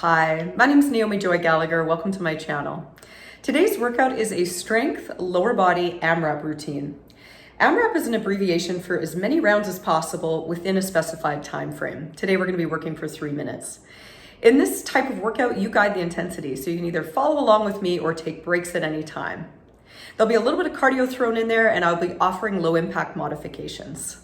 Hi, my name is Naomi Joy Gallagher. Welcome to my channel. Today's workout is a strength lower body AMRAP routine. AMRAP is an abbreviation for as many rounds as possible within a specified time frame. Today we're going to be working for 3 minutes. In this type of workout, you guide the intensity, so you can either follow along with me or take breaks at any time. There'll be a little bit of cardio thrown in there, and I'll be offering low impact modifications.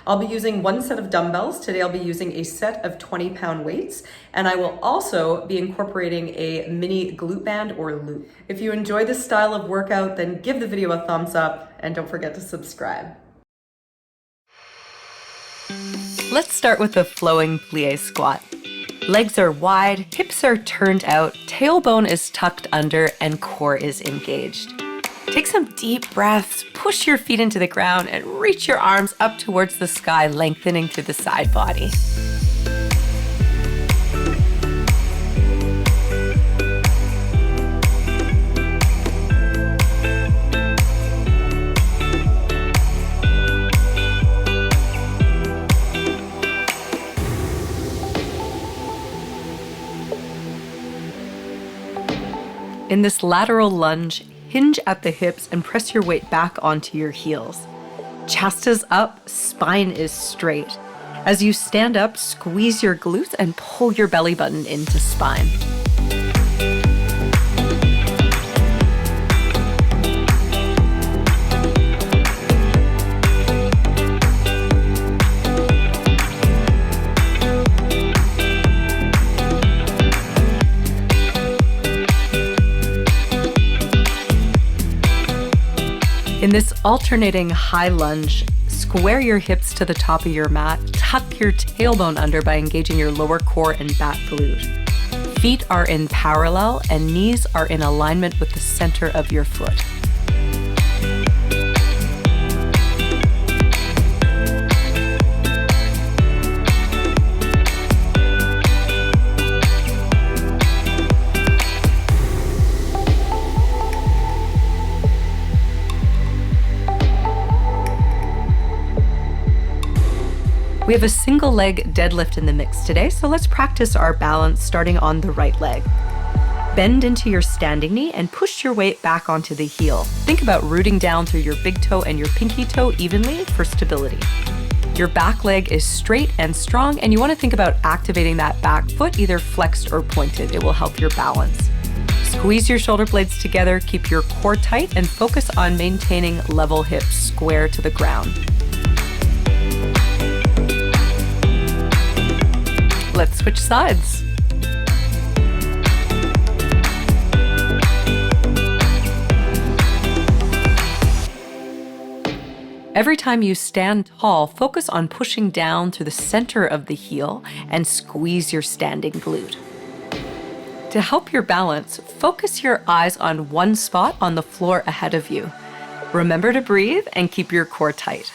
I'll be using one set of dumbbells. Today I'll be using a set of 20-pound weights, and I will also be incorporating a mini glute band or loop. If you enjoy this style of workout, then give the video a thumbs up and don't forget to subscribe. Let's start with the flowing plie squat. Legs are wide, hips are turned out, tailbone is tucked under, and core is engaged. Take some deep breaths, push your feet into the ground, and reach your arms up towards the sky, lengthening through the side body. In this lateral lunge, hinge at the hips and press your weight back onto your heels. Chest is up, spine is straight. As you stand up, squeeze your glutes and pull your belly button into spine. In this alternating high lunge, square your hips to the top of your mat, tuck your tailbone under by engaging your lower core and back glute. Feet are in parallel and knees are in alignment with the center of your foot. We have a single leg deadlift in the mix today, so let's practice our balance starting on the right leg. Bend into your standing knee and push your weight back onto the heel. Think about rooting down through your big toe and your pinky toe evenly for stability. Your back leg is straight and strong, and you want to think about activating that back foot, either flexed or pointed. It will help your balance. Squeeze your shoulder blades together, keep your core tight, and focus on maintaining level hips square to the ground. Let's switch sides. Every time you stand tall, focus on pushing down through the center of the heel and squeeze your standing glute. To help your balance, focus your eyes on one spot on the floor ahead of you. Remember to breathe and keep your core tight.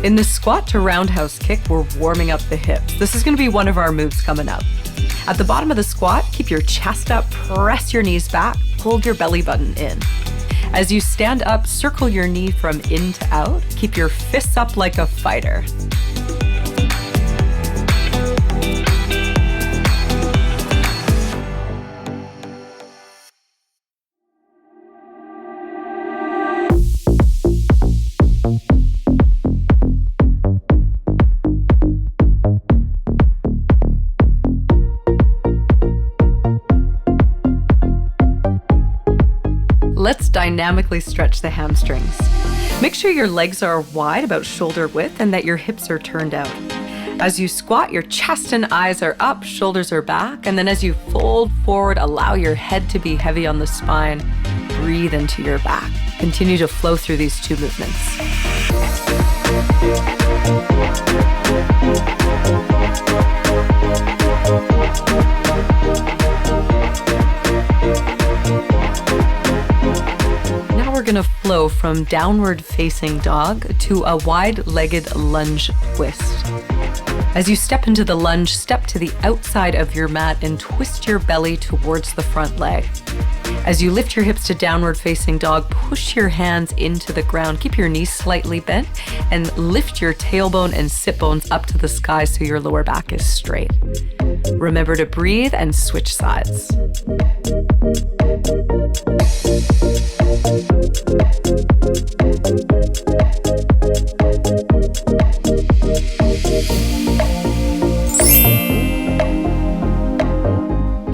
In the squat to roundhouse kick, we're warming up the hips. This is going to be one of our moves coming up. At the bottom of the squat, keep your chest up, press your knees back, pull your belly button in. As you stand up, circle your knee from in to out. Keep your fists up like a fighter. Let's dynamically stretch the hamstrings. Make sure your legs are wide, about shoulder width, and that your hips are turned out. As you squat, your chest and eyes are up, shoulders are back, and then as you fold forward, allow your head to be heavy on the spine. Breathe into your back. Continue to flow through these two movements. We're going to flow from downward facing dog to a wide-legged lunge twist. As you step into the lunge, step to the outside of your mat and twist your belly towards the front leg. As you lift your hips to downward facing dog, push your hands into the ground. Keep your knees slightly bent and lift your tailbone and sit bones up to the sky so your lower back is straight. Remember to breathe and switch sides.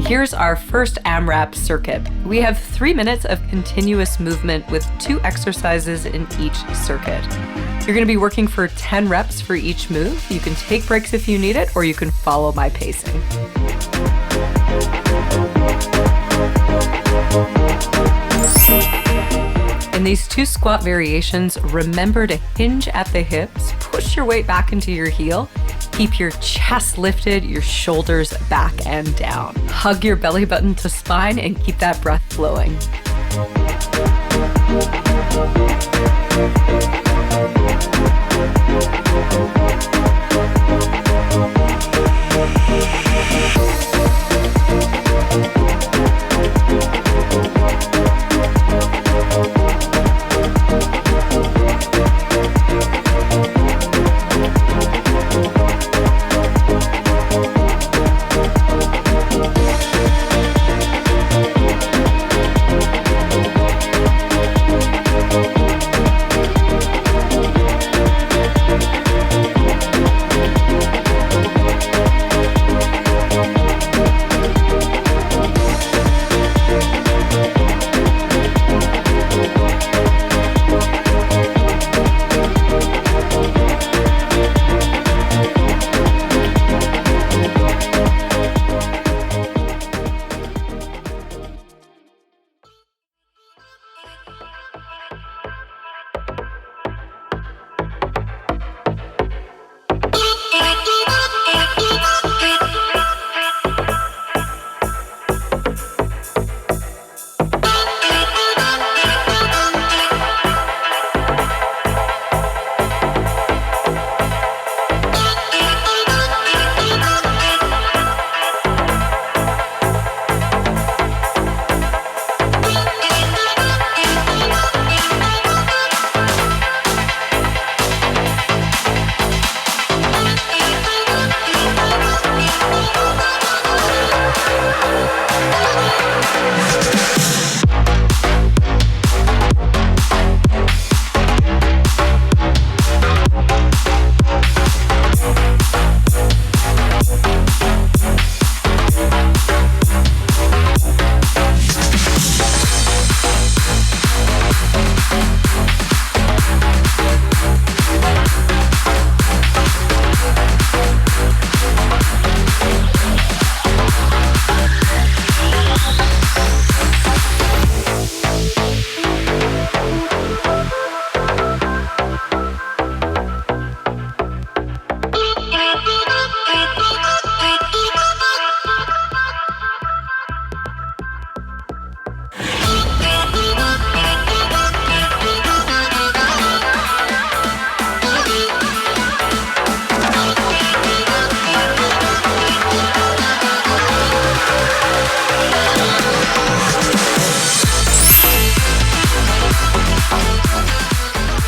Here's our first AMRAP circuit. We have 3 minutes of continuous movement with 2 exercises in each circuit. You're going to be working for 10 reps for each move. You can take breaks if you need it, or you can follow my pacing. In these 2 squat variations, remember to hinge at the hips, push your weight back into your heel, keep your chest lifted, your shoulders back and down. Hug your belly button to spine and keep that breath flowing.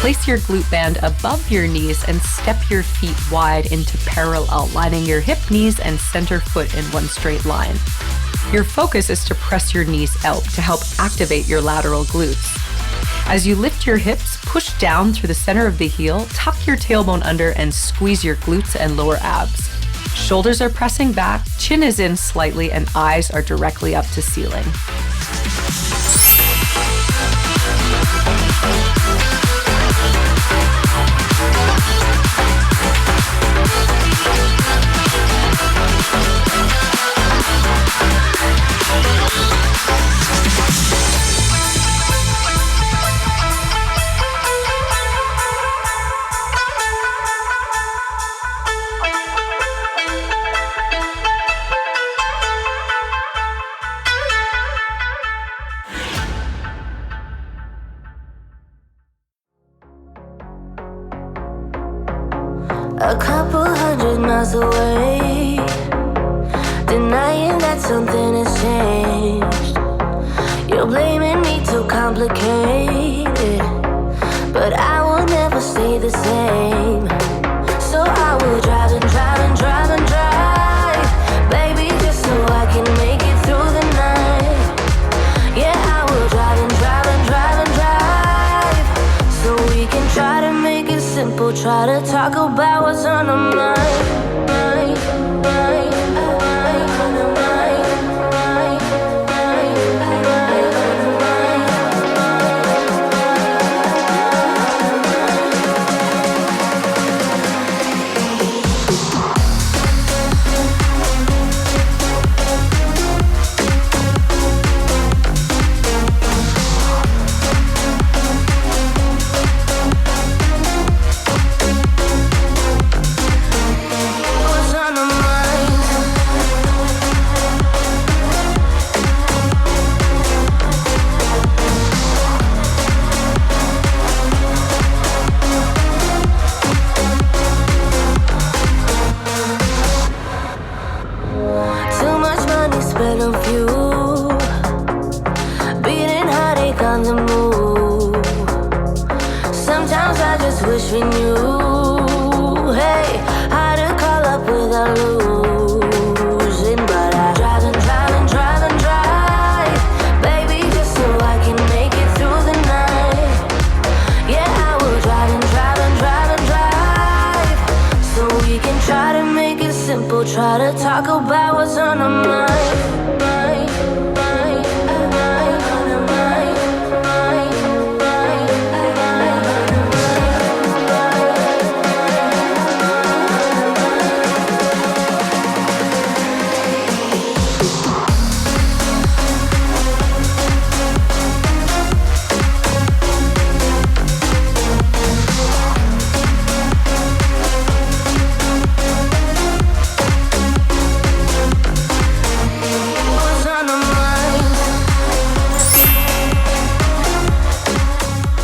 Place your glute band above your knees and step your feet wide into parallel, lining your hip, knees, and center foot in one straight line. Your focus is to press your knees out to help activate your lateral glutes. As you lift your hips, push down through the center of the heel, tuck your tailbone under, and squeeze your glutes and lower abs. Shoulders are pressing back, chin is in slightly, and eyes are directly up to ceiling. A couple 100 miles away, denying that something has changed. You're You're blaming me too complicated, but I will never stay the same. So I will drive and drive and drive and drive, baby, just so I can make it through the night. Yeah, I will drive and drive and drive and drive, so we can try to make it simple. Try to talk about what's on our mind. Wish we knew, hey, how to call up without losing. But I drive and drive and drive and drive, baby, just so I can make it through the night. Yeah, I will drive and drive and drive and drive, so we can try to make it simple. Try to talk about what's on our mind.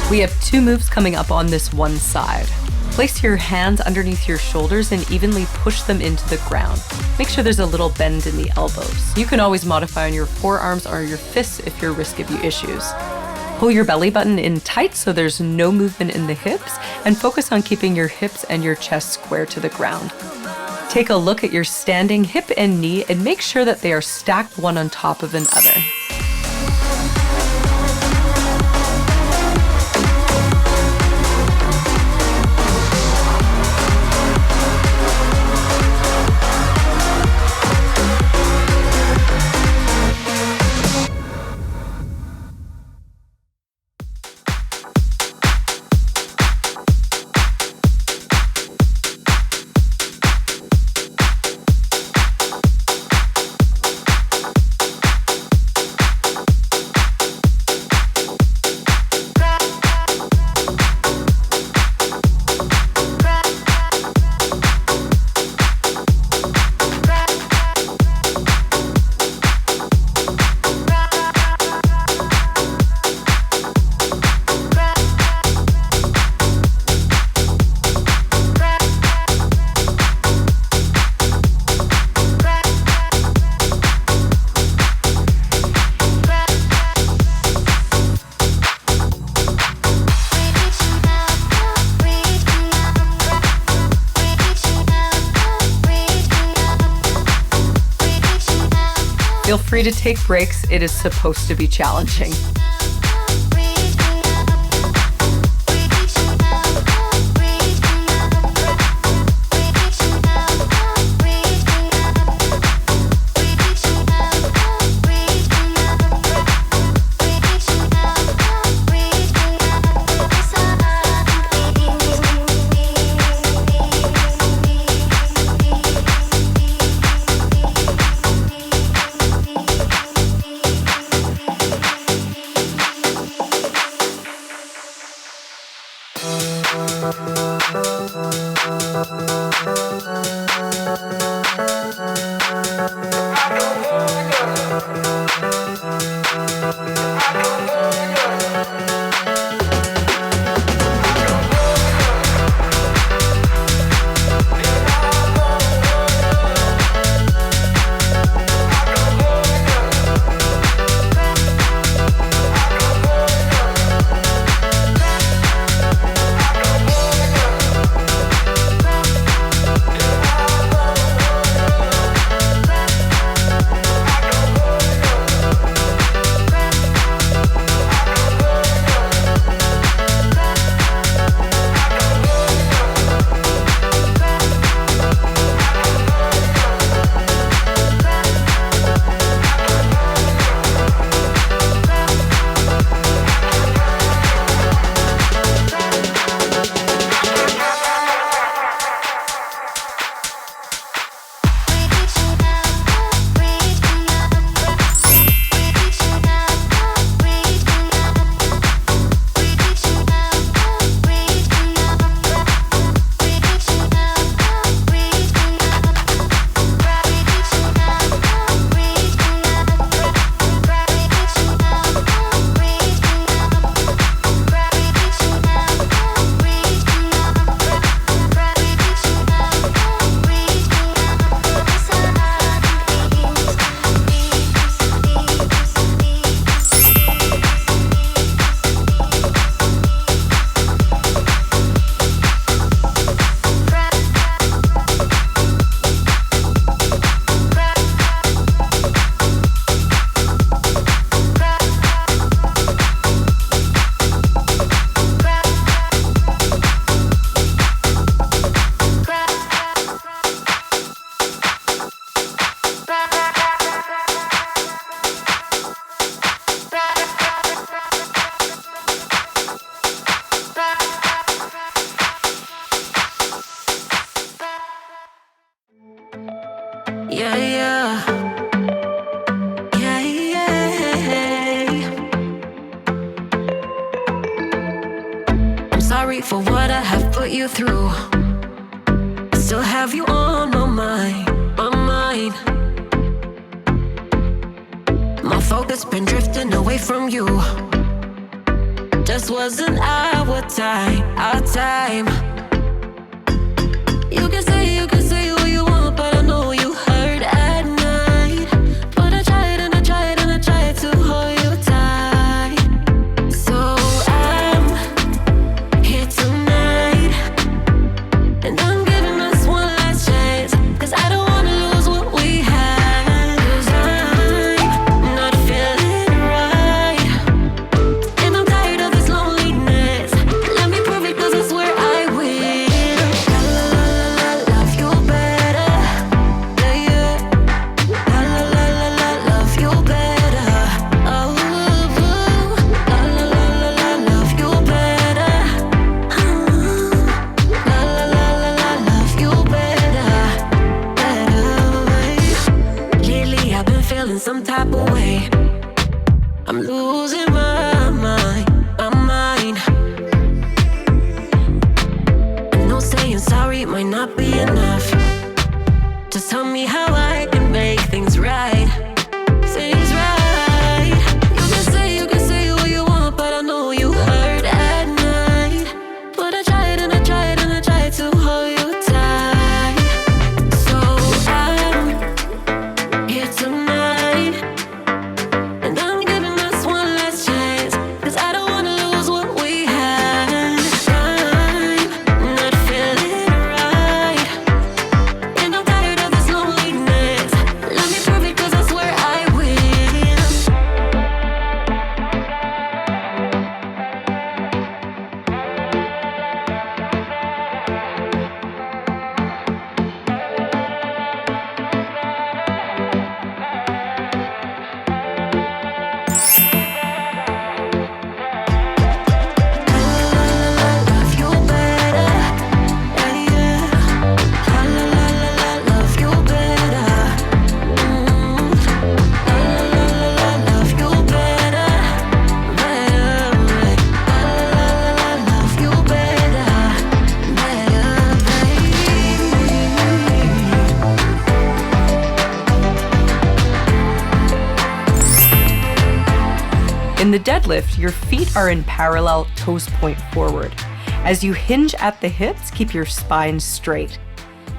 We have 2 moves coming up on this one side. Place your hands underneath your shoulders and evenly push them into the ground. Make sure there's a little bend in the elbows. You can always modify on your forearms or your fists if your wrists give you issues. Pull your belly button in tight so there's no movement in the hips, and focus on keeping your hips and your chest square to the ground. Take a look at your standing hip and knee and make sure that they are stacked one on top of another. Feel free to take breaks. It is supposed to be challenging. sorry for what I have put you through. I still have you on my mind, my mind. My focus been drifting away from you. Just wasn't our time, our time. You can say what you want, but I know you hurt at night. But I tried and I tried and I tried to hold you tight. So I'm here tonight, and I'm giving us one last chance, 'cause I don't wanna lose what we had. 'Cause I'm not feeling right, and I'm tired of this loneliness. Let me prove it, 'cause I swear I will. Love you better, yeah, yeah. Love you better. Oh, love you better. Love you better, better. Lately I've been feeling some type of way. I'm losing my mind, my mind. I know saying sorry might not be enough. Just tell me how I can make things right. Things right. You can say what you want, but I know you hurt at night. But I tried and I tried and I tried to hold you tight. So I'm here tonight, and I'm giving us one last chance, 'cause I don't wanna lose what we had. I'm not feeling right, and I'm tired of this loneliness. Let me prove it, 'cause I swear I will. Love you better, yeah, yeah. Love you better. Love you better, better. Love you better, better. In the deadlift, your feet are in parallel, toes point forward. As you hinge at the hips, keep your spine straight.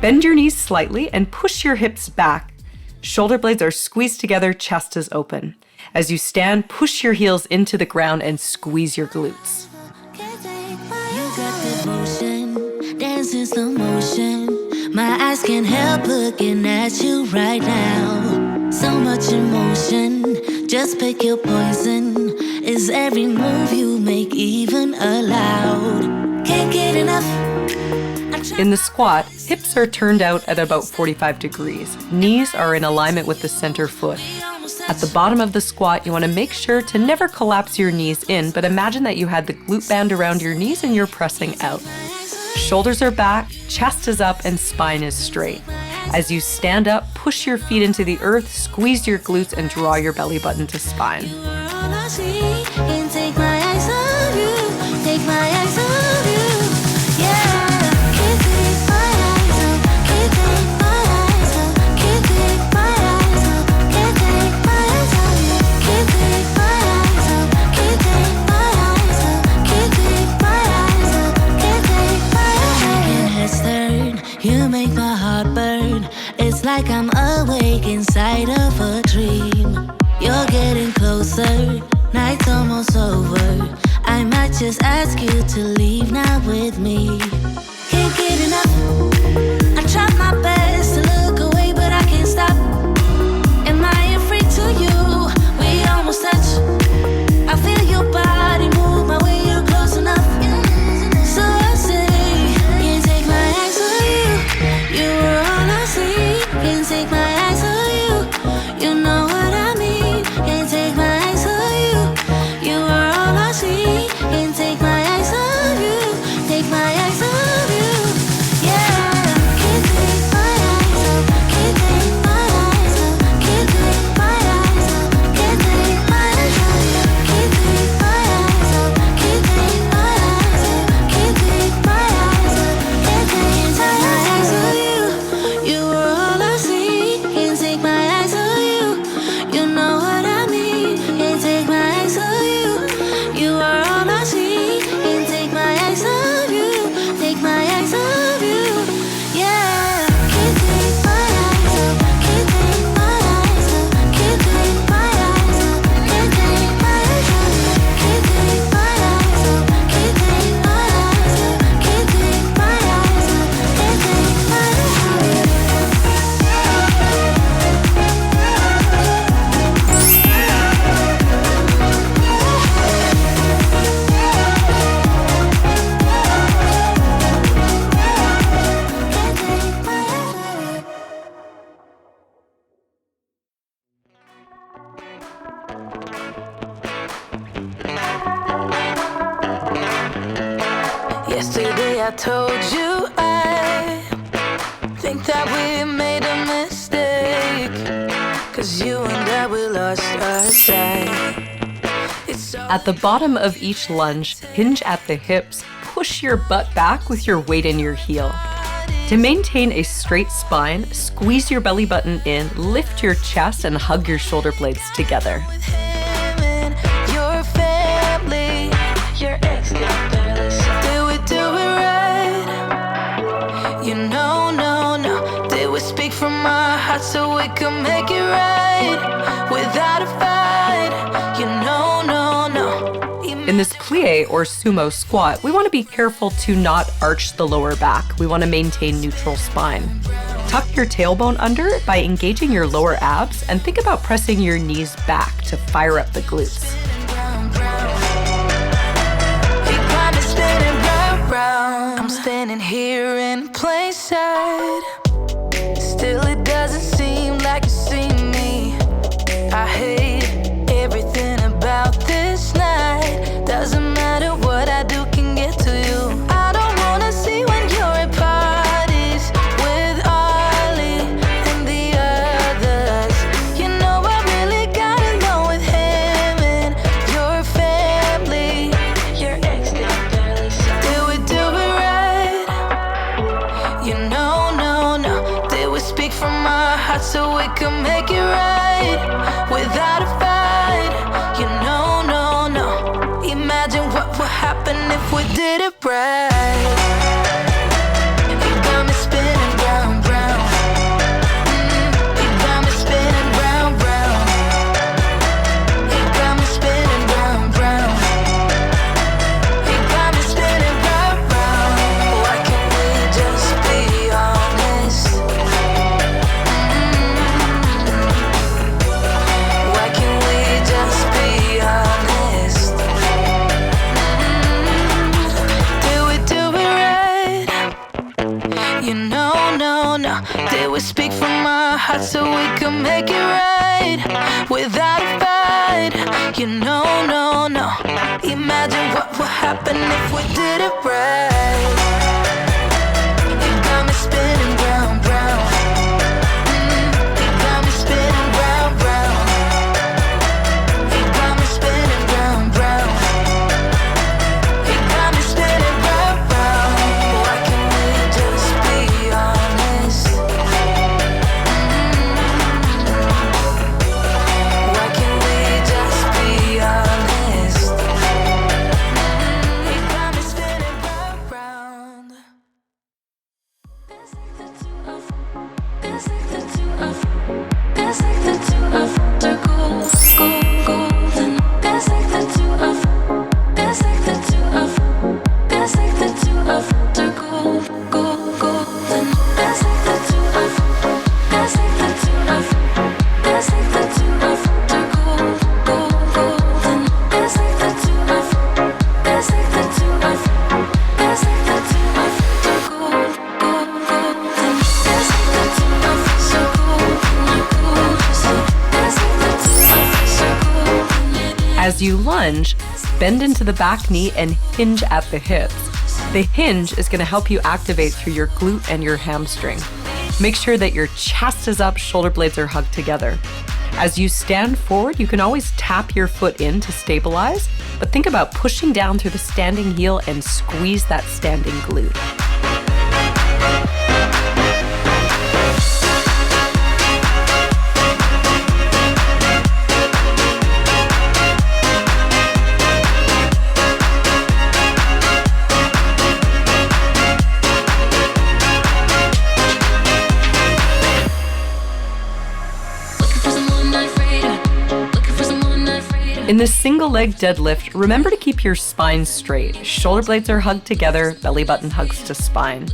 Bend your knees slightly and push your hips back. Shoulder blades are squeezed together, chest is open. As you stand, push your heels into the ground and squeeze your glutes. You got that motion, dance in slow motion. My eyes can't help looking at you right now. So much emotion, just pick your poison. Is every move you make even allowed? Can't get enough. In the squat, hips are turned out at about 45 degrees. Knees are in alignment with the center foot. At the bottom of the squat, you want to make sure to never collapse your knees in, but imagine that you had the glute band around your knees and you're pressing out. Shoulders are back, chest is up, and spine is straight. As you stand up, push your feet into the earth, squeeze your glutes, and draw your belly button to spine. All I see, can't take my eyes off you. Take my eyes off you. Yeah. Can't take my eyes off. Can't take my eyes off. Can't take my eyes off. Can't take my eyes off you. Can't take my eyes off. Can't take my eyes off. Can't take my eyes off. Can't take my eyes off. Making heads turn, you make my heart burn. It's like I'm awake inside of a dream. You're getting closer, night's almost over. I might just ask you to leave now with me. Can't get enough. I try my best to look away, but I can't stop. Am I afraid to you? We almost touch. I feel your body move my way, you're close enough. So I say, can't take my eyes on you. You were all I see. Can't take my eyes on you. You know what I mean. Can't take my eyes on you. You were all I see. Can't take my eyes on you. Take my eyes on Yesterday I told you I think that we made a mistake, 'cause you and I, we lost our sight. At the bottom of each lunge, hinge at the hips, push your butt back with your weight in your heel. To maintain a straight spine, squeeze your belly button in, lift your chest, and hug your shoulder blades together. Speak from our hearts so we can make it right without a fight. In this plie or sumo squat, we want to be careful to not arch the lower back. We want to maintain neutral spine. Tuck your tailbone under by engaging your lower abs and think about pressing your knees back to fire up the glutes. I'm standing here in plain sight. Still it doesn't seem like you see me. I hate everything about this night. Doesn't matter what I do can get to you. I don't wanna see when you're at parties with Ollie and the others. You know I really got along with him and your family. Your ex did barely say. Did we do it right? Did we speak from our hearts so we can make it right without a fight? Imagine what would happen if we did it right. You got me spinning round, round. You got me spinning round, round. You got me spinning round, round. You got me spinning round, round. Why can't we just be honest? Why can't we just be honest? Did we speak from our hearts so we can make it right without a fight? Imagine what would happen if we did it right. You got me spinning round, round. You got me spinning round, round. You got me spinning round, round. You got me spinning round, round. Why can't we just be honest? Why can't we just be honest? You got me spinning round, round. It's like the two of they're golden. It's like the two of they're golden. It's like the two of As you lunge, bend into the back knee and hinge at the hips. The hinge is going to help you activate through your glute and your hamstring. Make sure that your chest is up, shoulder blades are hugged together. As you stand forward, you can always tap your foot in to stabilize, but think about pushing down through the standing heel and squeeze that standing glute. In the single leg deadlift, remember to keep your spine straight. Shoulder blades are hugged together, belly button hugs to spine.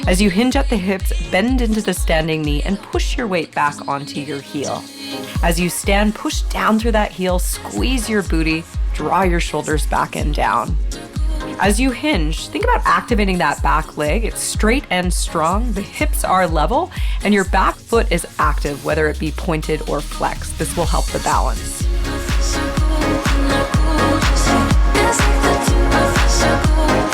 As you hinge at the hips, bend into the standing knee and push your weight back onto your heel. As you stand, push down through that heel, squeeze your booty, draw your shoulders back and down. As you hinge, think about activating that back leg. It's straight and strong, the hips are level, and your back foot is active, whether it be pointed or flexed. This will help the balance. So cool.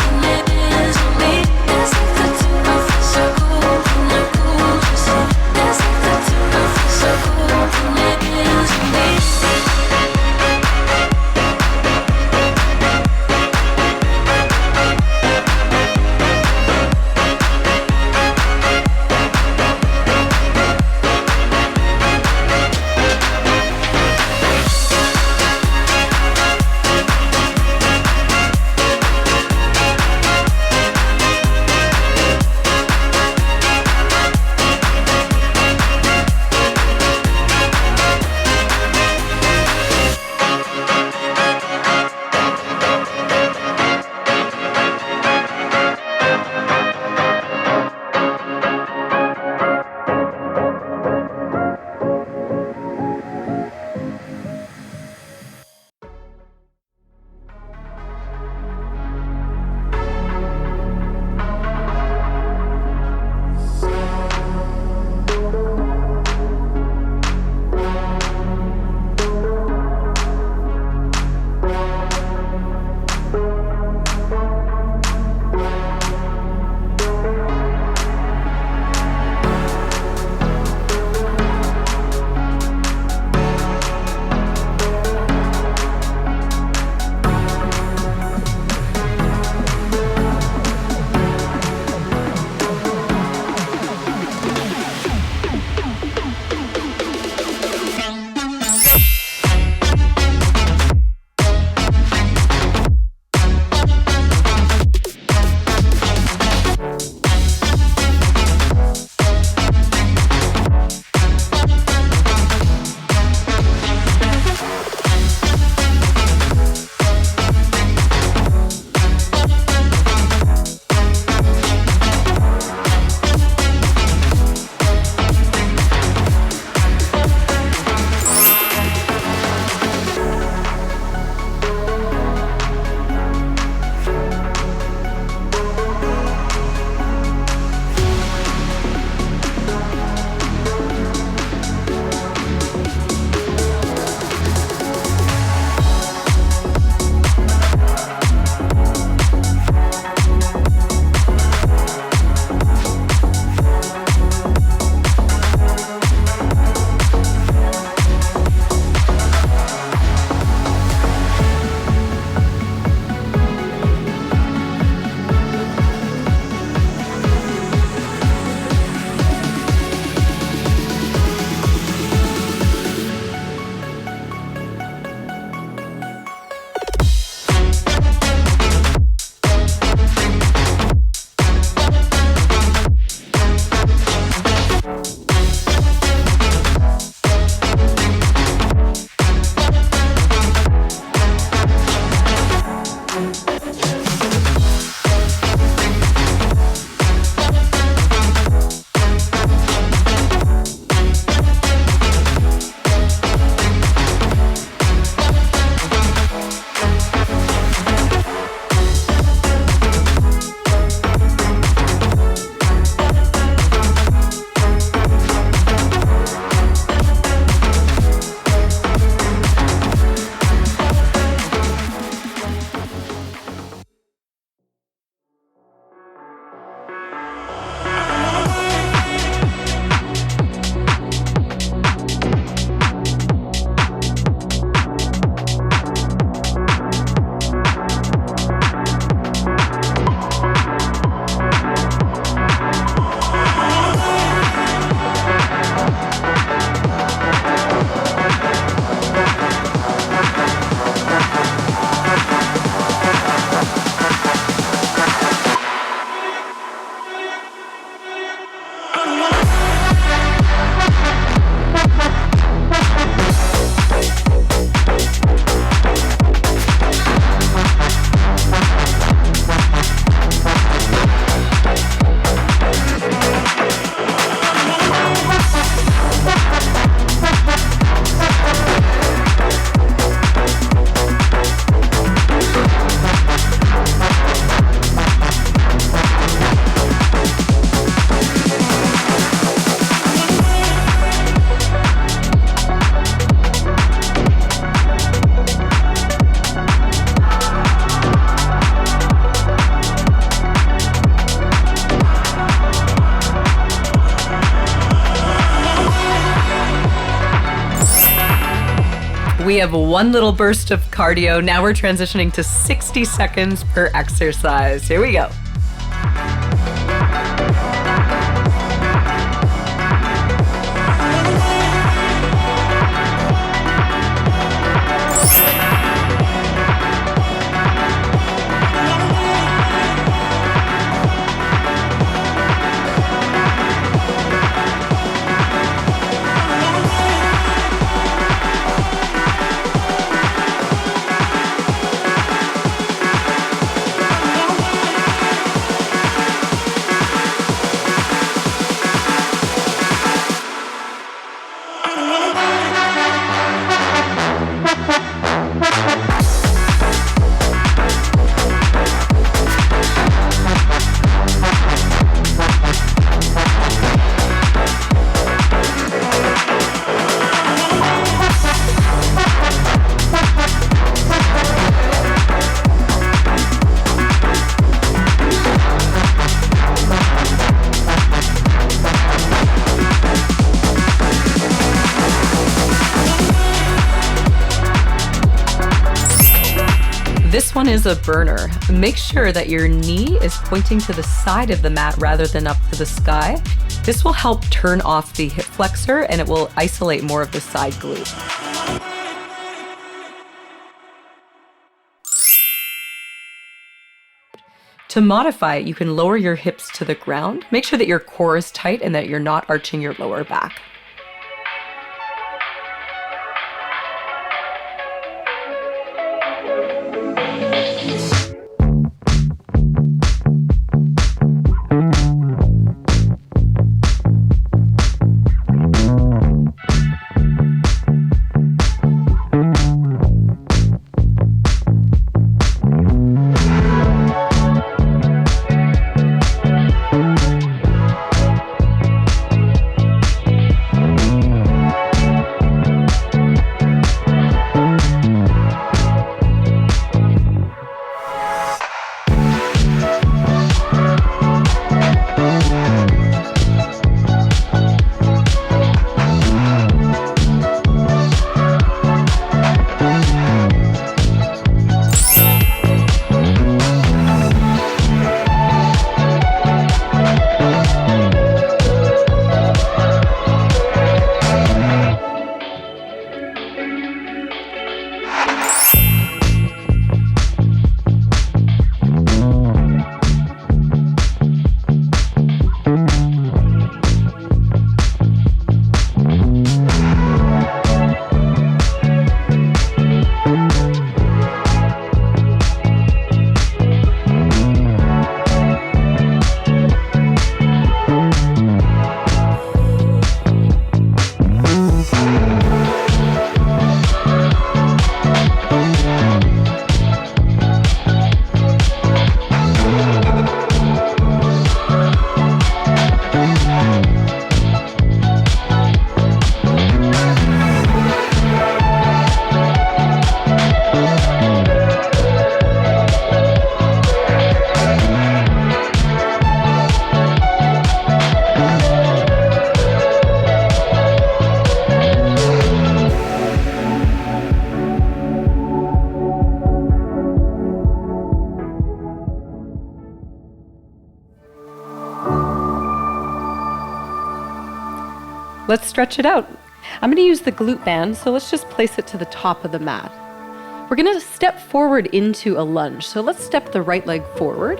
We have one little burst of cardio. Now we're transitioning to 60 seconds per exercise. Here we go. This one is a burner. Make sure that your knee is pointing to the side of the mat rather than up to the sky. This will help turn off the hip flexor and it will isolate more of the side glute. To modify it, you can lower your hips to the ground. Make sure that your core is tight and that you're not arching your lower back. Let's stretch it out. I'm going to use the glute band, so let's just place it to the top of the mat. We're going to step forward into a lunge. So let's step the right leg forward.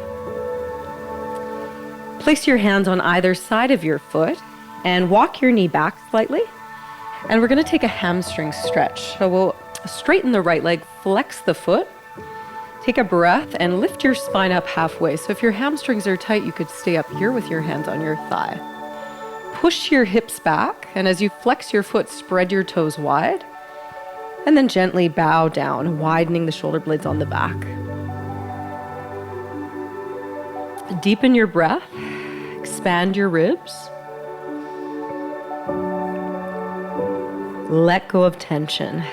Place your hands on either side of your foot and walk your knee back slightly. And we're going to take a hamstring stretch. So we'll straighten the right leg, flex the foot, take a breath, and lift your spine up halfway. So if your hamstrings are tight, you could stay up here with your hands on your thigh. Push your hips back, and as you flex your foot, spread your toes wide, and then gently bow down, widening the shoulder blades on the back. Deepen your breath, expand your ribs. Let go of tension.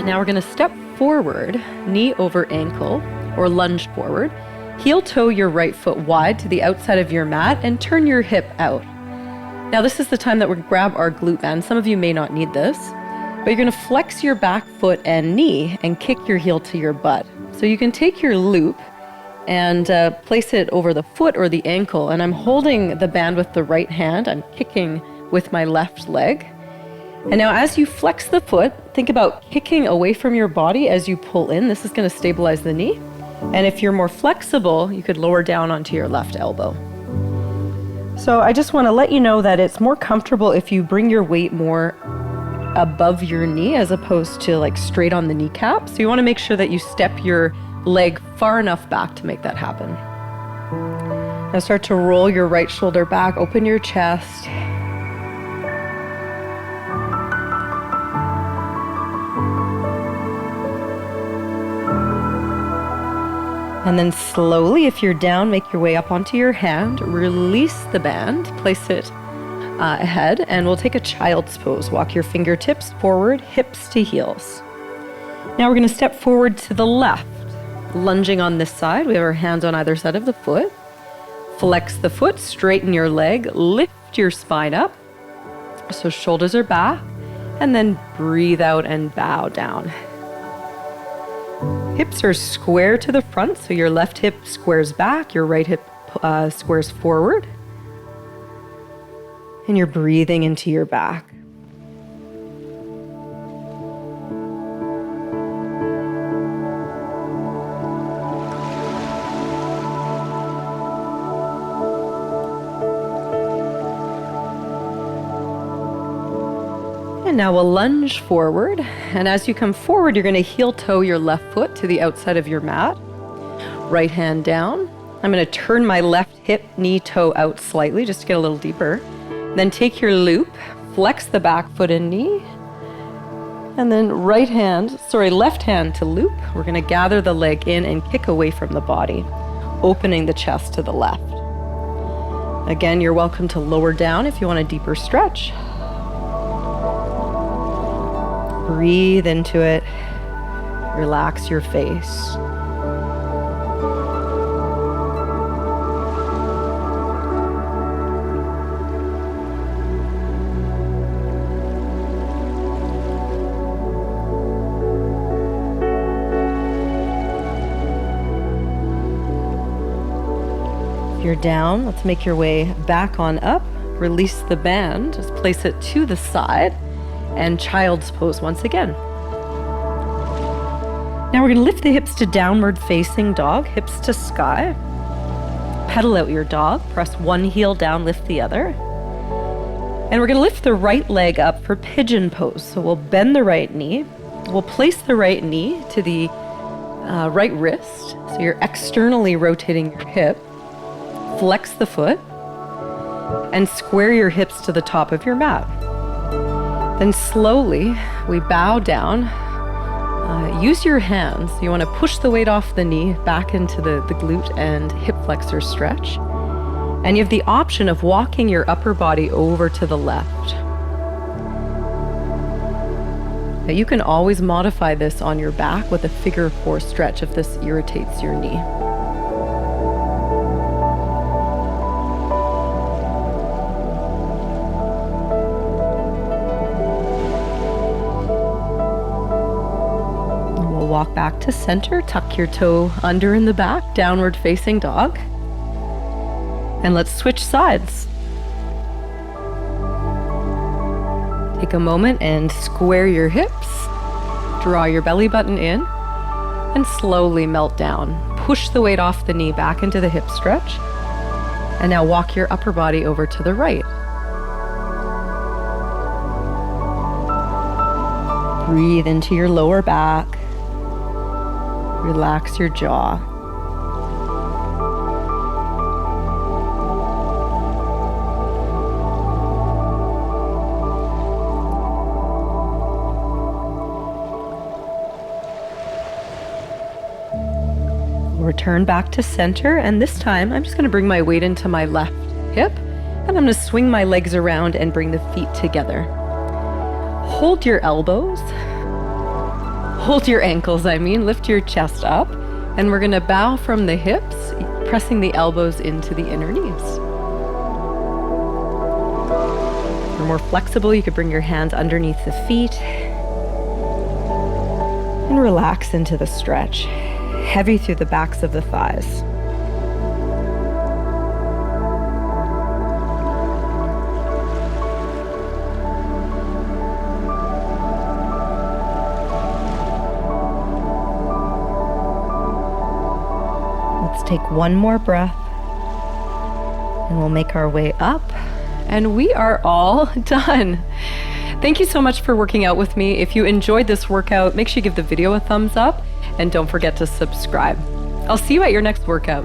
And now we're going to step forward, knee over ankle, or lunge forward. Heel toe your right foot wide to the outside of your mat and turn your hip out. Now this is the time that we're gonna grab our glute band. Some of you may not need this, but you're gonna flex your back foot and knee and kick your heel to your butt. So you can take your loop and place it over the foot or the ankle, and I'm holding the band with the right hand. I'm kicking with my left leg. And now as you flex the foot, think about kicking away from your body as you pull in. This is going to stabilize the knee. And if you're more flexible, you could lower down onto your left elbow. So I just want to let you know that it's more comfortable if you bring your weight more above your knee as opposed to like straight on the kneecap. So you want to make sure that you step your leg far enough back to make that happen. Now start to roll your right shoulder back, open your chest. And then slowly, if you're down, make your way up onto your hand, release the band, place it ahead, and we'll take a child's pose. Walk your fingertips forward, hips to heels. Now we're going to step forward to the left, lunging on this side. We have our hands on either side of the foot. Flex the foot, straighten your leg, lift your spine up, so shoulders are back, and then breathe out and bow down. Hips are square to the front, so your left hip squares back, your right hip squares forward. And you're breathing into your back. And now we'll lunge forward. And as you come forward, you're going to heel toe your left foot to the outside of your mat. Right hand down. I'm going to turn my left hip, knee, toe out slightly just to get a little deeper. Then take your loop, flex the back foot and knee. And then left hand to loop. We're going to gather the leg in and kick away from the body, opening the chest to the left. Again, you're welcome to lower down if you want a deeper stretch. Breathe into it. Relax your face. If you're down, let's make your way back on up. Release the band. Just place it to the side. And child's pose once again. Now we're going to lift the hips to downward facing dog, hips to sky. Pedal out your dog, press one heel down, lift the other. And we're going to lift the right leg up for pigeon pose. So we'll bend the right knee. We'll place the right knee to the right wrist. So you're externally rotating your hip. Flex the foot and square your hips to the top of your mat. Then slowly, we bow down. Use your hands. You want to push the weight off the knee back into the glute and hip flexor stretch. And you have the option of walking your upper body over to the left. Now you can always modify this on your back with a figure 4 stretch if this irritates your knee. Walk back to center, tuck your toe under in the back, downward facing dog. And let's switch sides. Take a moment and square your hips. Draw your belly button in and slowly melt down. Push the weight off the knee back into the hip stretch. And now walk your upper body over to the right. Breathe into your lower back. Relax your jaw. Return back to center, and this time I'm just going to bring my weight into my left hip, and I'm going to swing my legs around and bring the feet together. Hold your elbows. Hold your ankles, lift your chest up, and we're going to bow from the hips. pressing the elbows into the inner knees. If you're more flexible, you could bring your hands underneath the feet and relax into the stretch, heavy through the backs of the thighs. Let's take one more breath and we'll make our way up, and we are all done. Thank you so much for working out with me. If you enjoyed this workout, make sure you give the video a thumbs up and don't forget to subscribe. I'll see you at your next workout.